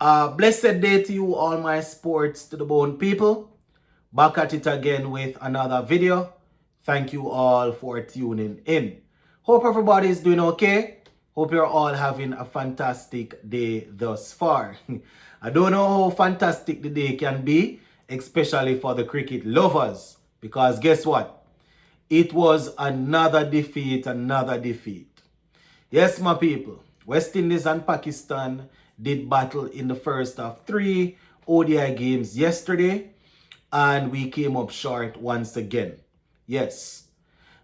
Blessed day to you, all my sports to the bone people. Back at it again with another video. Thank you all for tuning in. Hope everybody is doing okay. Hope you're all having a fantastic day thus far. I don't know how fantastic the day can be, especially for the cricket lovers. Because guess what? It was another defeat, another defeat. Yes, my people. West Indies and Pakistan did battle in the first of 3 ODI games yesterday, and we came up short once again. Yes,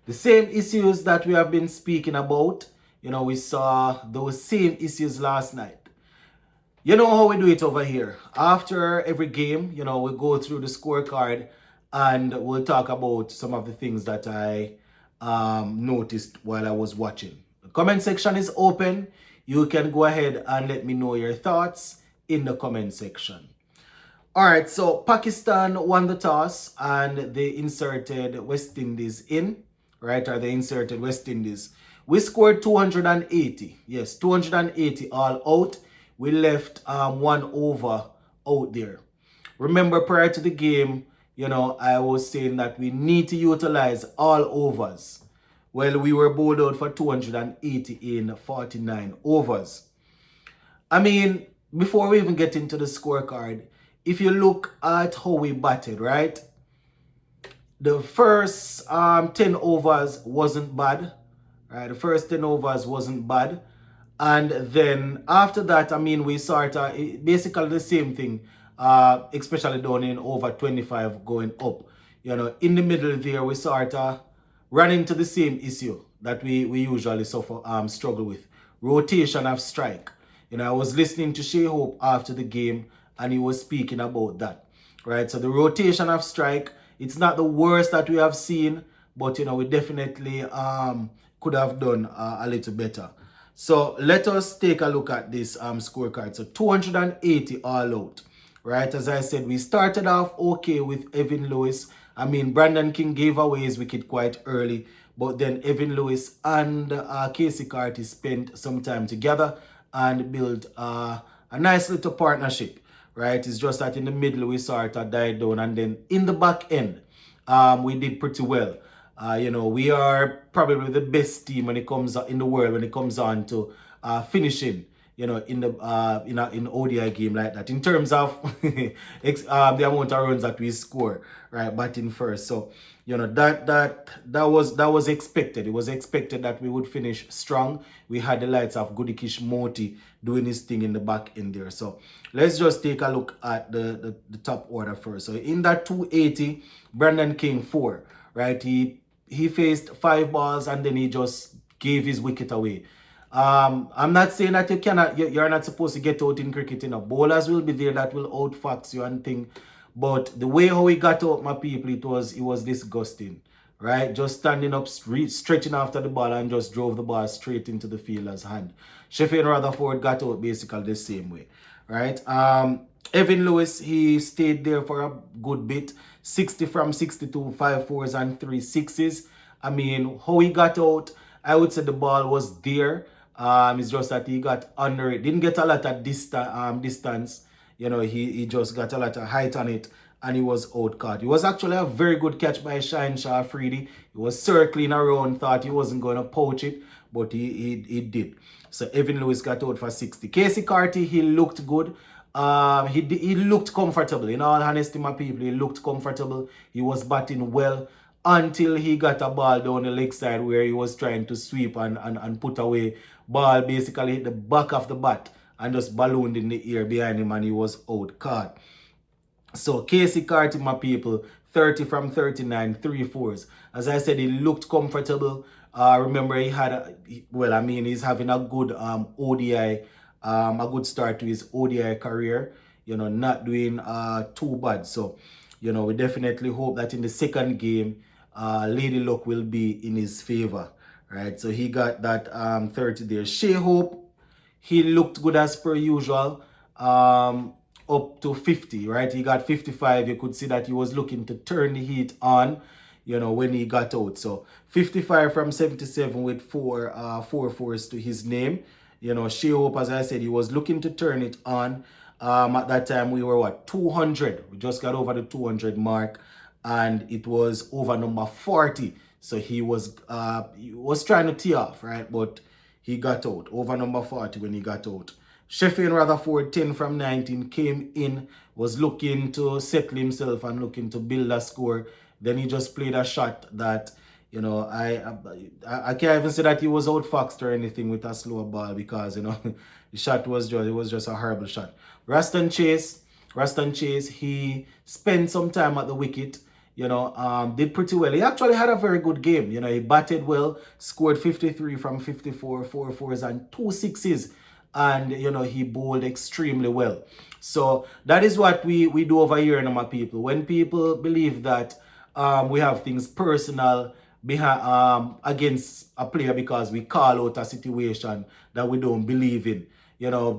the same issues that we have been speaking about, we saw those same issues last night. You know how we do it over here. After every game, we go through the scorecard and we'll talk about some of the things that I noticed while I was watching. The comment section is open. You can go ahead and let me know your thoughts in the comment section. All right, so Pakistan won the toss and they inserted West Indies in, right? Or they inserted West Indies. We scored 280. Yes, 280 all out. We left 1 over out there. Remember, prior to the game, I was saying that we need to utilize all overs. Well, we were bowled out for 280 in 49 overs. I mean, before we even get into the scorecard, if you look at how we batted, right? The first 10 overs wasn't bad, right? The first 10 overs wasn't bad. And then after that, I mean, we sort of basically the same thing, especially down in over 25 going up. In the middle there, we sort of ran into the same issue that we usually struggle with. Rotation of strike. I was listening to Shea Hope after the game and he was speaking about that, right? So the rotation of strike, it's not the worst that we have seen, but, we definitely could have done a little better. So let us take a look at this scorecard. So 280 all out, right? As I said, we started off okay with Evan Lewis. I mean, Brandon King gave away his wicket quite early, but then Evan Lewis and Casey Carty spent some time together and built a nice little partnership, right? It's just that in the middle we sort of died down, and then in the back end, we did pretty well. We are probably the best team when it comes in the world when it comes on to finishing. In the in ODI game like that, in terms of the amount of runs that we score, right, batting first. So that was expected. It was expected that we would finish strong. We had the likes of Gudikish Moti doing his thing in the back end there. So let's just take a look at the top order first. So in that 280, Brandon King 4, right? He faced 5 balls and then he just gave his wicket away. I'm not saying that you're not supposed to get out in cricket. Bowlers will be there that will outfox you and thing. But the way how he got out, my people, it was disgusting, right? Just standing up, stretching after the ball and just drove the ball straight into the fielder's hand. Sheffield Rutherford got out basically the same way, right? Evan Lewis, he stayed there for a good bit. 60 from 62, 5 fours and 3 sixes. I mean, how he got out, I would say the ball was there. It's just that he got under it. Didn't get a lot of distance. He just got a lot of height on it and he was out caught. It was actually a very good catch by Shine Shah Afridi. He was circling around, thought he wasn't going to poach it, but he did. So Evan Lewis got out for 60. Casey Carty, he looked good. He looked comfortable. In all honesty, my people, he looked comfortable. He was batting well until he got a ball down the leg side where he was trying to sweep and put away. Ball basically hit the back of the bat and just ballooned in the air behind him and he was out caught. So Casey Carty, my people, 30 from 39, 3 fours. As I said, he looked comfortable. Remember, he's having a good ODI, a good start to his ODI career. Not doing too bad. So, we definitely hope that in the second game, Lady Luck will be in his favor, right? So he got that 30 there. Shea Hope, he looked good as per usual, up to 50, right? He got 55. You could see that he was looking to turn the heat on, when he got out. So 55 from 77 with 4 fours to his name. Shea Hope, as I said, he was looking to turn it on. At that time, we were what, 200. We just got over the 200 mark, and it was over number 40. So he was trying to tee off, right? But he got out over number 40 when he got out. Sheffield Rutherford, 10 from 19, came in, was looking to settle himself and looking to build a score. Then he just played a shot that, I can't even say that he was outfoxed or anything with a slow ball, because, the shot was just a horrible shot. Raston Chase, he spent some time at the wicket, did pretty well. He actually had a very good game. He batted well, scored 53 from 54, 4 fours and 2 6s. And, he bowled extremely well. So that is what we do over here, my people. When people believe that we have things personal behind, against a player because we call out a situation that we don't believe in.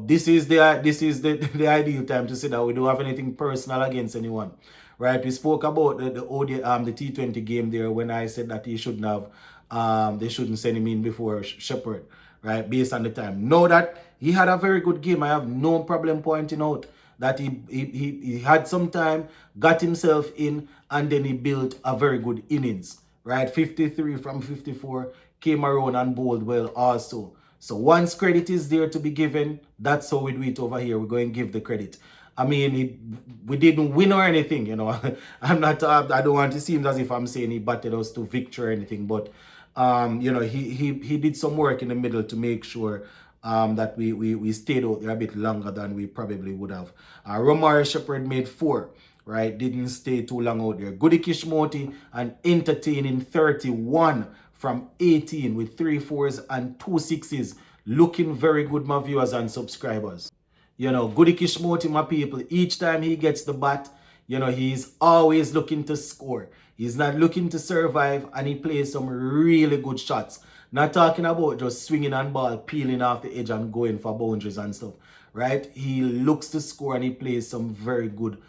This is the ideal time to say that we don't have anything personal against anyone. Right? We spoke about the T20 game there when I said that he shouldn't have they shouldn't send him in before Shepherd, right? Based on the time. Know that he had a very good game. I have no problem pointing out that he had some time, got himself in, and then he built a very good innings, right? 53 from 54, came around and bowled well also. So once credit is there to be given, that's how we do it over here. We're going to give the credit. I mean, we didn't win or anything. I don't want to seem as if I'm saying he batted us to victory or anything, but he did some work in the middle to make sure that we stayed out there a bit longer than we probably would have. Romari Shepherd made 4, right? Didn't stay too long out there. Goody Kishmoti, an entertaining 31 from 18 with 3 fours and 2 sixes. Looking very good, my viewers and subscribers. Goody Kishmoti, my people, each time he gets the bat, he's always looking to score. He's not looking to survive, and he plays some really good shots. Not talking about just swinging on ball, peeling off the edge and going for boundaries and stuff, right? He looks to score and he plays some very good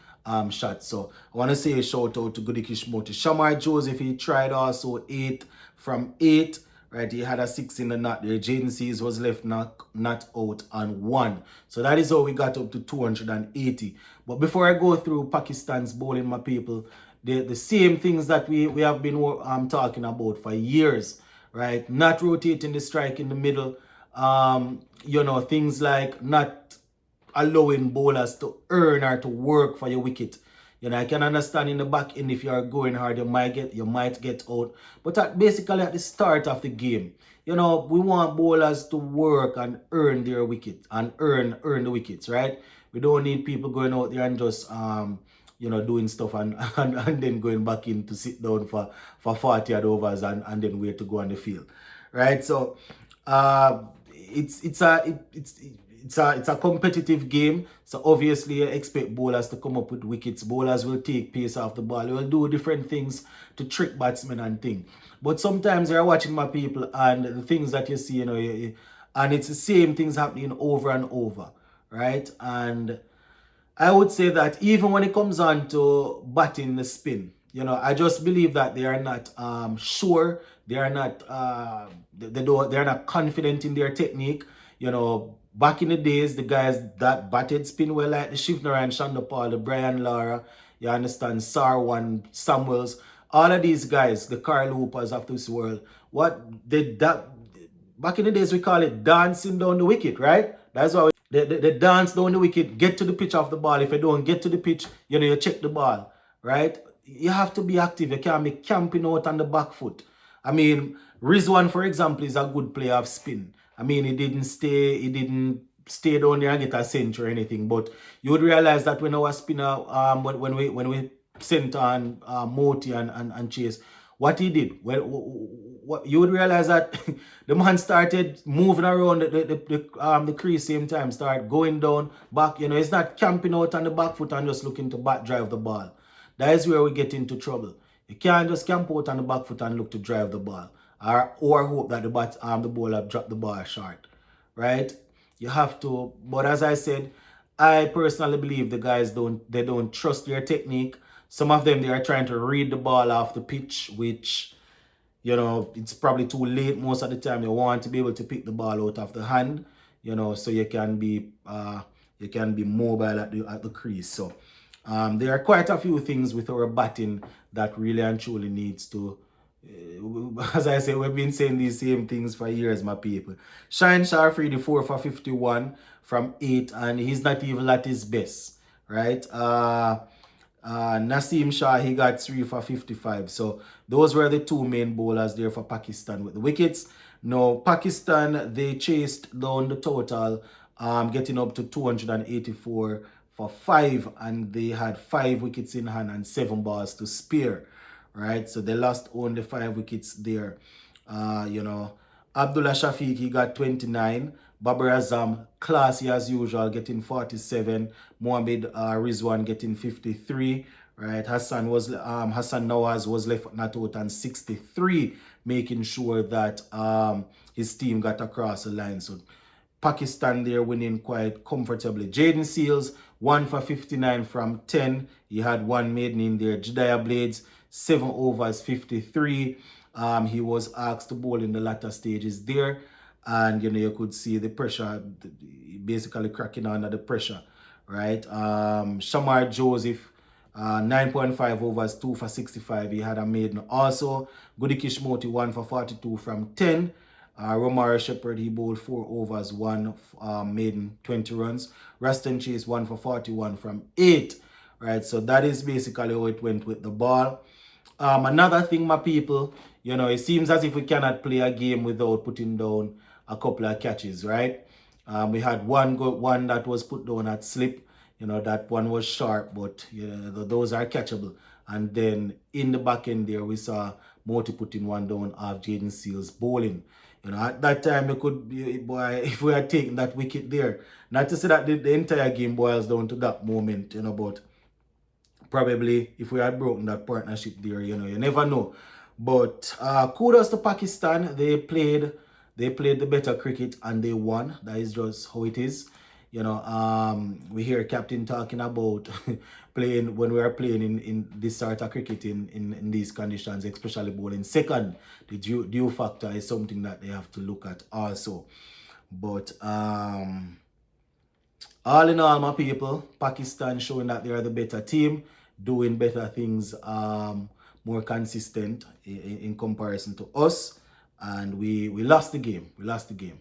shots. So I want to say a shout out to Goody Kishmoti. Shamar Joseph, he tried also 8 from 8. Right, he had a 6 in the knot there. Jaden Seas was left not out on 1. So that is how we got up to 280. But before I go through Pakistan's bowling, my people, the same things that we have been talking about for years, right? Not rotating the strike in the middle. Things like not allowing bowlers to earn or to work for your wicket. I can understand in the back end if you are going hard, you might get out. But basically at the start of the game, we want bowlers to work and earn their wicket and earn the wickets, right? We don't need people going out there and just doing stuff and then going back in to sit down for 40 odd overs and then wait to go on the field, right? So it's a competitive game, so obviously you expect bowlers to come up with wickets. Bowlers will take pace off the ball. They will do different things to trick batsmen and things. But sometimes you're watching my people and the things that you see, and it's the same things happening over and over, right? And I would say that even when it comes on to batting the spin, I just believe that they are not sure. They are not they're not confident in their technique. Back in the days, the guys that batted spin well, like the Shivnarayan Shandapal, the Brian Lara, you understand, Sarwan, Samuels, all of these guys, the Carl Hoopers of this world, what they that back in the days we call it dancing down the wicket, right? That's why they dance down the wicket, get to the pitch of the ball. If you don't get to the pitch, you check the ball, right? You have to be active. You can't be camping out on the back foot. I mean, Rizwan, for example, is a good player of spin. I mean, he didn't stay down there and get a century or anything. But you would realize that when our spinner, when we sent on Moti and Chase, what he did, what you would realize that the man started moving around the crease same time, start going down back. He's not camping out on the back foot and just looking to back drive the ball. That is where we get into trouble. You can't just camp out on the back foot and look to drive the ball, or hope that the bowler drop the ball short, right? You have to. But as I said, I personally believe the guys don't trust their technique. Some of them, they are trying to read the ball off the pitch, which, it's probably too late most of the time. You want to be able to pick the ball out of the hand, so you can you can be mobile at the crease. So there are quite a few things with our batting that really and truly needs to, as I say, we've been saying these same things for years, my people. Shine Sharfree, the 4 for 51 from 8, and he's not even at his best, right? Naseem Shah, he got 3 for 55. So those were the two main bowlers there for Pakistan with the wickets. Now, Pakistan, they chased down the total, getting up to 284 for 5, and they had 5 wickets in hand and 7 balls to spare, right? So they lost only 5 wickets there. Abdullah Shafiq, he got 29. Babar Azam, classy as usual, getting 47. Mohamed Rizwan getting 53. Right, Hassan Nawaz was left not out on 63, making sure that his team got across the line. So Pakistan there winning quite comfortably. Jaden Seals, 1 for 59 from 10. He had 1 maiden in there. Jediah Blades, 7 overs, 53. He was asked to bowl in the latter stages there. And, you could see the pressure, basically cracking under the pressure, right? Shamar Joseph, 9.5 overs, 2 for 65. He had a maiden also. Gudikish Moti, 1 for 42 from 10. Romaro Shepherd, he bowled 4 overs, 1 maiden, 20 runs. Raston Chase, 1 for 41 from 8. Right, so that is basically how it went with the ball. Another thing, my people, it seems as if we cannot play a game without putting down a couple of catches, right? We had one that was put down at slip. That one was sharp, but those are catchable. And then in the back end there, we saw Moti putting one down of Jaden Seals bowling. At that time, it could be, boy, if we had taken that wicket there. Not to say that the entire game boils down to that moment, but probably if we had broken that partnership there, you never know. But kudos to Pakistan. They played the better cricket and they won. That is just how it is. We hear captain talking about playing when we are playing in this sort of cricket in these conditions, especially bowling second. The due factor is something that they have to look at also. But all in all, my people, Pakistan showing that they are the better team, doing better things, more consistent in comparison to us. And we lost the game. We lost the game,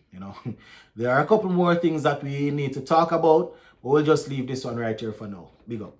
There are a couple more things that we need to talk about, but we'll just leave this one right here for now. Big up.